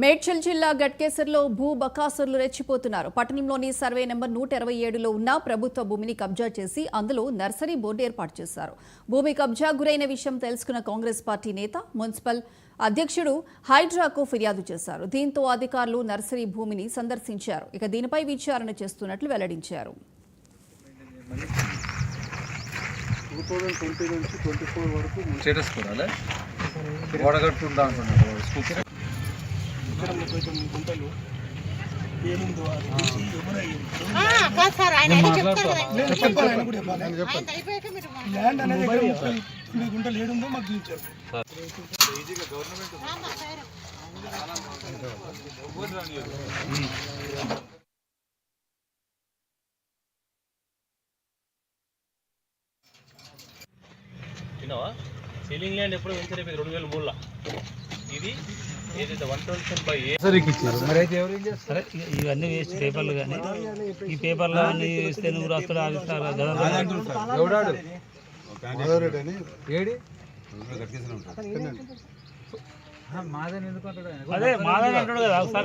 మేడ్చల్ జిల్లా గట్కేసర్లో భూ బకాసురులు రెచ్చిపోతున్నారు. పట్టణంలోని సర్వే నెంబర్ 127లో ఉన్న ప్రభుత్వ భూమిని కబ్జా చేసి అందులో నర్సరీ బోర్డు ఏర్పాటు చేశారు. భూమి కబ్జా గురైన విషయం తెలుసుకున్న కాంగ్రెస్ పార్టీ నేత మున్సిపల్ అధ్యక్షుడు హైడ్రాకు ఫిర్యాదు చేశారు. దీంతో అధికారులు నర్సరీ భూమిని సందర్శించారు. ఇక దీనిపై విచారణ చేస్తున్నట్లు వెల్లడించారు. 2020 నుంచి 24 వరకు స్టేటస్ కూడా గోడగట్టుందా అంటున్నారు. ఇక్కడ 39 గుంటలు ఏముందో ల్యాండ్ అనేది 39 గుంటలు ఏడుందో మాకు చూపించారు. సీలింగ్ ల్యాండ్ ఎప్పుడు వెంచర్ అయిపోయింది 2003లో. ఇది ఏదైతే 127/8 సరే ఇవన్నీ వేస్ట్ పేపర్లు, కానీ ఈ పేపర్లు అన్నీ ఇస్తే నువ్వు రాస్తాడు అదే మాదని అంటాడు కదా ఒకసారి.